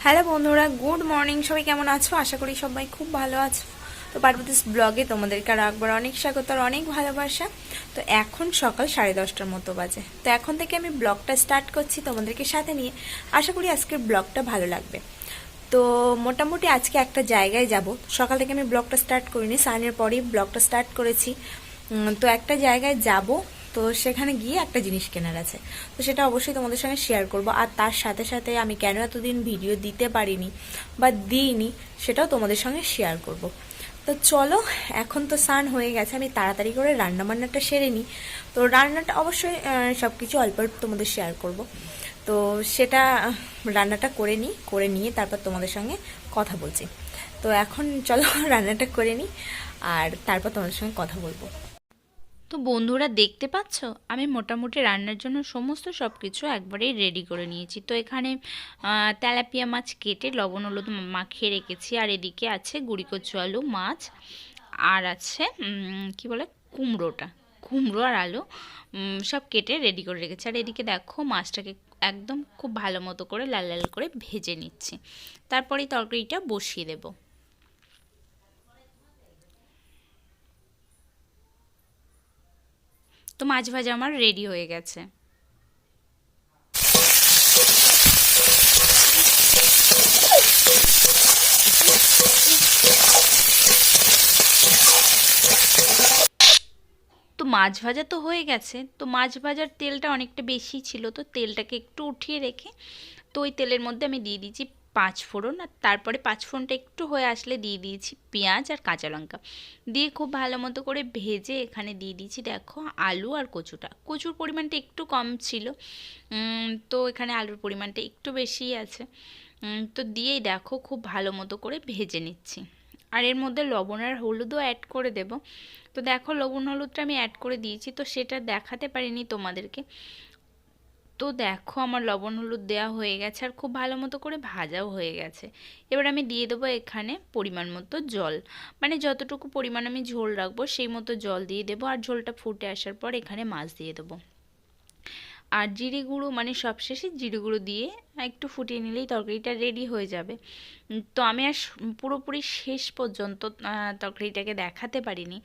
Hello বন্ধুরা, good morning. সবাই কেমন আছো? আশা করি সবাই খুব ভালো আছো। তো পার্বতীস ব্লগে তোমাদেরকে আর একবার অনেক স্বাগত আর অনেক ভালোবাসা। তো এখন সকাল 10:30টার মতো বাজে। তো এখন থেকে আমি ব্লগটা স্টার্ট করছি তোমাদেরকে সাথে নিয়ে। আশা করি আজকের ব্লগটা ভালো লাগবে। তো মোটামুটি আজকে একটা জায়গায় যাব। সকাল থেকে আমি ব্লগটা স্টার্ট করিনি, সাইনের পরেই ব্লগটা স্টার্ট করেছি। তো একটা জায়গায় যাব, তো সেখানে গিয়ে একটা জিনিস কেনার আছে। তো সেটা অবশ্যই তোমাদের সঙ্গে শেয়ার করব। আর তার সাথে সাথে আমি কেন এতদিন ভিডিও দিতে পারিনি বা দিইনি সেটাও তোমাদের সঙ্গে শেয়ার করব। তো চলো, এখন তো স্নান হয়ে গেছে, আমি তাড়াতাড়ি করে রান্না বান্নাটা সেরে নিই। তো রান্নাটা অবশ্যই সব কিছু অল্প অল্প তোমাদের শেয়ার করব। তো সেটা রান্নাটা করে নিয়ে তারপর তোমাদের সঙ্গে কথা বলছি। তো এখন চলো রান্নাটা করে নিই আর তারপর তোমাদের সঙ্গে কথা বলবো। তো বন্ধুরা দেখতে পাচ্ছ, আমি মোটামুটি রান্নার জন্য সমস্ত সব কিছু একবারেই রেডি করে নিয়েছি। তো এখানে তেলাপিয়া মাছ কেটে লবণ হলুদ মাখিয়ে রেখেছি, আর এদিকে আছে গুঁড়িকচু আলু মাছ, আর আছে কি বলে কুমড়ো আর আলু সব কেটে রেডি করে রেখেছি। আর এদিকে দেখো মাছটাকে একদম খুব ভালো মতো করে লাল লাল করে ভেজে নিচ্ছি, তারপরেই তরকারিটা বসিয়ে দেবো। তো মাছ ভাজা আমার রেডি হয়ে গেছে। তো মাছ ভাজা তো হয়ে গেছে। তো মাছ ভাজার তেলটা অনেকটা বেশি ছিল, তো তেলটাকে একটু উঠিয়ে রেখে তো ওই তেলের মধ্যে আমি দিয়ে দিয়েছি পাঁচ ফোড়ন, আর তারপরে পাঁচ ফোড়নটা একটু হয়ে আসলে দিয়ে দিয়েছি পেঁয়াজ আর কাঁচা লঙ্কা, দিয়ে খুব ভালো মতো করে ভেজে এখানে দিয়ে দিয়েছি দেখো আলু আর কচুর পরিমাণটা একটু কম ছিল, তো এখানে আলুর পরিমাণটা একটু বেশিই আছে। তো দিয়েই দেখো খুব ভালো মতো করে ভেজে নিচ্ছি। আর এর মধ্যে লবণ আর হলুদও অ্যাড করে দেব। তো দেখো লবণ হলুদটা আমি অ্যাড করে দিয়েছি, তো সেটা দেখাতে পারিনি তোমাদেরকে। তো দেখো আমার লবণ হলুদ দেওয়া হয়ে গেছে আর খুব ভালো মতো করে ভাজাও হয়ে গেছে। এবার আমি দিয়ে দেবো এখানে পরিমাণ মতো জল, মানে যতটুকু পরিমাণ আমি ঝোল রাখবো সেই মতো জল দিয়ে দেবো। আর ঝোলটা ফুটে আসার পর এখানে মাছ দিয়ে দেবো। আর জিরে গুঁড়ো মানে সবশেষে জিরে গুঁড়ো দিয়ে একটু ফুটিয়ে নিলেই তরকারিটা রেডি হয়ে যাবে। তো আমি আর পুরোপুরি শেষ পর্যন্ত তরকারিটাকে দেখাতে পারিনি,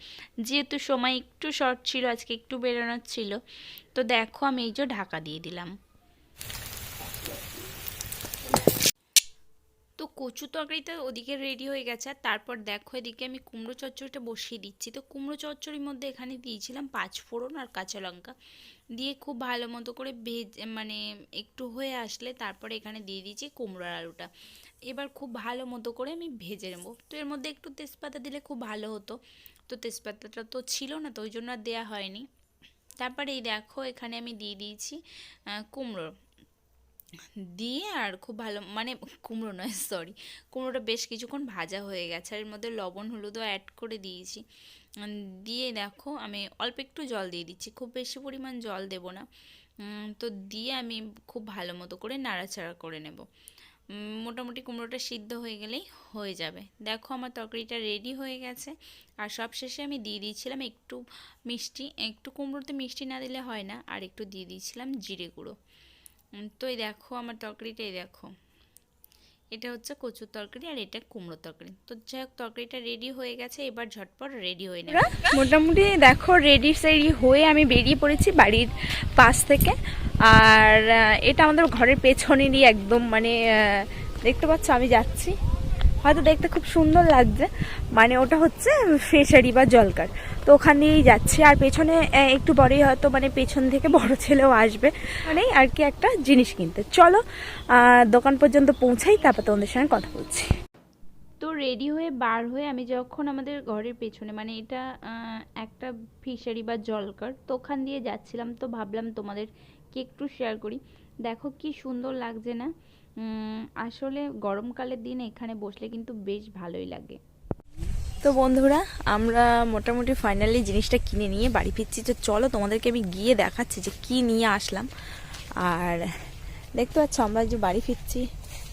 যেহেতু সময় একটু শর্ট ছিল, আজকে একটু বেরোনোর ছিল। তো দেখো আমি এই যে ঢাকা দিয়ে দিলাম। তো কচু তরকারিটা ওদিকে রেডি হয়ে গেছে, আর তারপর দেখো এদিকে আমি কুমড়ো চচ্চড়িটা বসিয়ে দিচ্ছি। তো কুমড়ো চচ্চড়ির মধ্যে এখানে দিয়েছিলাম পাঁচ ফোড়ন আর কাঁচা লঙ্কা, দিয়ে খুব ভালো মতো করে মানে একটু হয়ে আসলে তারপরে এখানে দিয়ে দিয়েছি কুমড়োর আলুটা। এবার খুব ভালো মতো করে আমি ভেজে নেবো। তো এর মধ্যে একটু তেজপাতা দিলে খুব ভালো হতো, তো তেজপাতাটা তো ছিল না, তো ওই জন্য আর দেওয়া হয়নি। তারপরে এই দেখো এখানে আমি দিয়ে দিয়েছি কুমড়ো, দিয়ে আর খুব ভালো মানে কুমড়ো নয় সরি, কুমড়োটা বেশ কিছুক্ষণ ভাজা হয়ে গেছে, আর এর মধ্যে লবণ হলুদও অ্যাড করে দিয়েছি। দিয়ে দেখো আমি অল্প একটু জল দিয়ে দিচ্ছি, খুব বেশি পরিমাণ জল দেব না। তো দিয়ে আমি খুব ভালো মতো করে নাড়াচাড়া করে নেব। মোটামুটি কুমড়োটা সিদ্ধ হয়ে গেলেই হয়ে যাবে। দেখো আমার তরকারিটা রেডি হয়ে গেছে। আর সবশেষে আমি দিয়ে দিয়েছিলাম একটু মিষ্টি, একটু কুমড়োতে মিষ্টি না দিলে হয় না, আর একটু দিয়ে দিয়েছিলাম জিরে গুঁড়ো। তো এই দেখো আমার তরকারিটা, এই দেখো এটা হচ্ছে কচুর তরকারি আর এটা কুমড়োর তরকারি। তো যাই হোক তরকারিটা রেডি হয়ে গেছে, এবার ঝটপট রেডি হয়ে নেব। মোটামুটি দেখো রেডি সেডি হয়ে আমি বেরিয়ে পড়েছি বাড়ির পাশ থেকে। আর এটা আমাদের ঘরের পেছনেরই একদম, মানে দেখতে পাচ্ছ আমি যাচ্ছি, হয়তো দেখতে খুব সুন্দর লাগছে, মানে ওটা হচ্ছে ফিশারি বা জলকার। তো ওখানেই যাচ্ছি, আর পেছনে একটু পরেই হয়তো মানে পেছন থেকে বড় ছেলেও আসবে, মানে আর কি একটা জিনিস কিনতে। চলো দোকান পর্যন্ত পৌঁছাই, তারপর তোমাদের সঙ্গে কথা বলছি। তো রেডি হয়ে বার হয়ে আমি যখন আমাদের ঘরের পেছনে মানে এটা একটা ফিশারি বা জলকার, তো ওখান দিয়ে যাচ্ছিলাম, তো ভাবলাম তোমাদেরকে একটু শেয়ার করি। দেখো কি সুন্দর লাগছে না? আসলে গরমকালের দিনে এখানে বসলে কিন্তু বেশ ভালোই লাগে। তো বন্ধুরা, আমরা মোটামুটি ফাইনালি জিনিসটা কিনে নিয়ে বাড়ি ফিরছি। তো চলো তোমাদেরকে আমি গিয়ে দেখাচ্ছি যে কি নিয়ে আসলাম। আর দেখতে পাচ্ছ আমরা যে বাড়ি ফিরছি,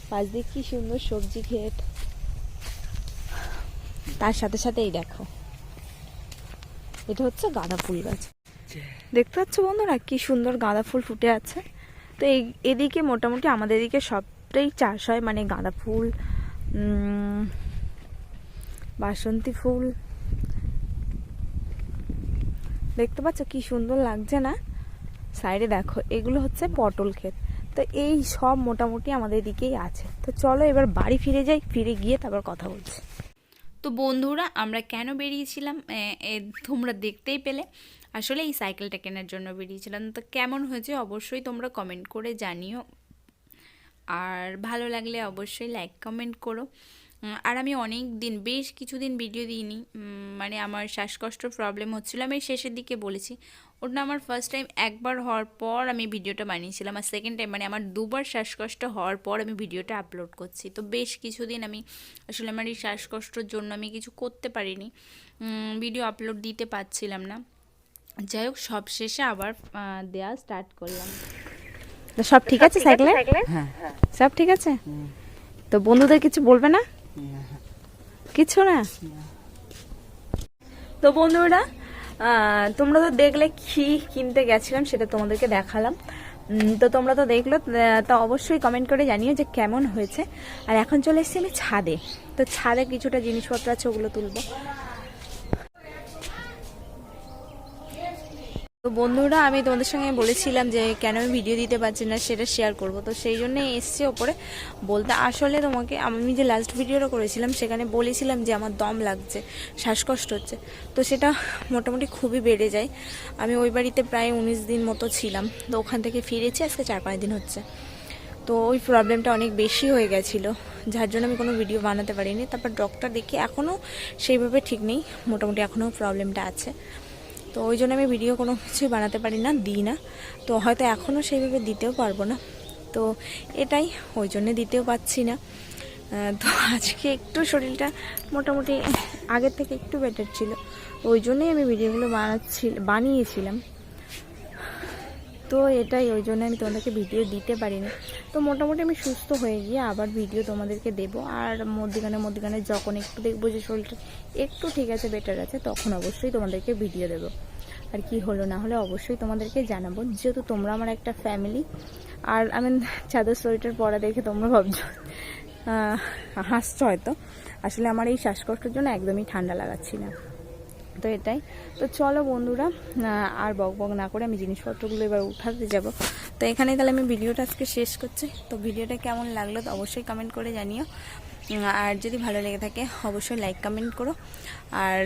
পাশ দিয়ে কি সুন্দর সবজি ক্ষেত, তার সাথে সাথে এই দেখো এটা হচ্ছে গাঁদা ফুল গাছ। দেখতে পাচ্ছ বন্ধুরা কি সুন্দর গাঁদা ফুল ফুটে আছে। তো এদিকে মোটামুটি আমাদের এদিকে সব ফুলটাই চাষ হয়, মানে গাঁদা ফুল, বাসন্তী ফুল। দেখতে পাচ্ছ কি সুন্দর লাগছে না? সাইডে দেখো, এগুলো হচ্ছে পটল ক্ষেত। তো এই সব মোটামুটি আমাদের দিকেই আছে। তো চলো এবার বাড়ি ফিরে যাই, ফিরে গিয়ে তারপর কথা বলছি। তো বন্ধুরা, আমরা কেন বেরিয়েছিলাম তোমরা দেখতেই পেলে। আসলে এই সাইকেলটা কেনার জন্য বেরিয়েছিলাম। তো কেমন হয়েছে অবশ্যই তোমরা কমেন্ট করে জানিও, আর ভালো লাগলে অবশ্যই লাইক কমেন্ট করো। আর আমি অনেক দিন, বেশ কিছুদিন ভিডিও দিইনি, মানে আমার শ্বাসকষ্টর প্রবলেম হচ্ছিলো, আমি শেষের দিকে বলেছি। ওটা আমার ফার্স্ট টাইম একবার হওয়ার পর আমি ভিডিওটা বানিয়েছিলাম, আর সেকেন্ড টাইম মানে আমার দুবার শ্বাসকষ্ট হওয়ার পর আমি ভিডিওটা আপলোড করছি। তো বেশ কিছুদিন আমি আসলে আমার এই শ্বাসকষ্টর জন্য আমি কিছু করতে পারিনি, ভিডিও আপলোড দিতে পারছিলাম না। যাই হোক, সব শেষে আবার দেওয়া স্টার্ট করলাম। সব ঠিক আছে সাইকেলে? হ্যাঁ, সব ঠিক আছে। তো বন্ধুদের কিছু বলবে না? কিছু না? তো বন্ধুরা, তোমরা তো দেখলে কি কিনতে গেছিলাম, সেটা তোমাদেরকে দেখালাম। তো তোমরা তো দেখলো, তো অবশ্যই কমেন্ট করে জানিও যে কেমন হয়েছে। আর এখন চলে এসেছি আমি ছাদে। তো ছাদে কিছুটা জিনিসপত্র আছে, ওগুলো তুলবো। তো বন্ধুরা, আমি তোমাদের সঙ্গে বলেছিলাম যে কেন আমি ভিডিও দিতে পারছি না, সেটা শেয়ার করব। তো সেই জন্যই এসছি ওপরে বলতে। আসলে তোমাকে আমি যে লাস্ট ভিডিওটা করেছিলাম সেখানে বলেছিলাম যে আমার দম লাগছে, শ্বাসকষ্ট হচ্ছে। তো সেটা মোটামুটি খুবই বেড়ে যায়। আমি ওই বাড়িতে প্রায় 19 দিন মতো ছিলাম। তো ওখান থেকে ফিরেছি আজকে 4-5 দিন হচ্ছে। তো ওই প্রবলেমটা অনেক বেশি হয়ে গেছিলো, যার জন্য আমি কোনো ভিডিও বানাতে পারিনি। তারপর ডক্টর দেখি এখনও সেইভাবে ঠিক নেই, মোটামুটি এখনও প্রবলেমটা আছে। তো ওই জন্য আমি ভিডিও কোনো কিছুই বানাতে পারি না, দিই না। তো হয়তো এখনও সেইভাবে দিতেও পারবো না। তো এটাই, ওই জন্যে দিতেও পারছি না। তো আজকে একটু শরীরটা মোটামুটি আগের থেকে একটু বেটার ছিল, ওই জন্যই আমি ভিডিওগুলো বানিয়েছিলাম। তো এটাই, ওই জন্য আমি তোমাদেরকে ভিডিও দিতে পারিনি। তো মোটামুটি আমি সুস্থ হয়ে গিয়ে আবার ভিডিও তোমাদেরকে দেবো। আর মধ্যিখানে যখন একটু দেখবো যে শরীরটা একটু ঠিক আছে, বেটার আছে, তখন অবশ্যই তোমাদেরকে ভিডিও দেবো। আর কি হলো না হলে অবশ্যই তোমাদেরকে জানাবো, যেহেতু তোমরা আমার একটা ফ্যামিলি। আর আমি চাদর সোয়েটার পরা দেখে তোমরা ভাবছো, হাসছো হয়তো। আসলে আমার এই শ্বাসকষ্টের জন্য একদমই ঠান্ডা লাগাচ্ছি না। তো এটাই। তো চলো বন্ধুরা, আর বক না করে আমি জিনিসপত্রগুলো এবার উঠাতে যাব। তো এখানেই তাহলে আমি ভিডিওটা আজকে শেষ করছি। তো ভিডিওটা কেমন লাগলো তো অবশ্যই কমেন্ট করে জানিও। আর যদি ভালো লেগে থাকে অবশ্যই লাইক কমেন্ট করো, আর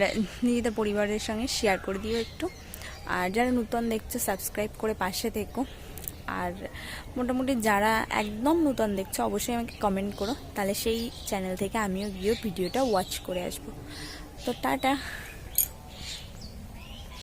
নিজেদের পরিবারের সঙ্গে শেয়ার করে দিও একটু। আর যারা নতুন দেখছো সাবস্ক্রাইব করে পাশে থেকো। আর মোটামুটি যারা একদম নতুন দেখছো অবশ্যই আমাকে কমেন্ট করো, তাহলে সেই চ্যানেল থেকে আমিও গিয়ে ভিডিওটা ওয়াচ করে আসবো। তো টাটা।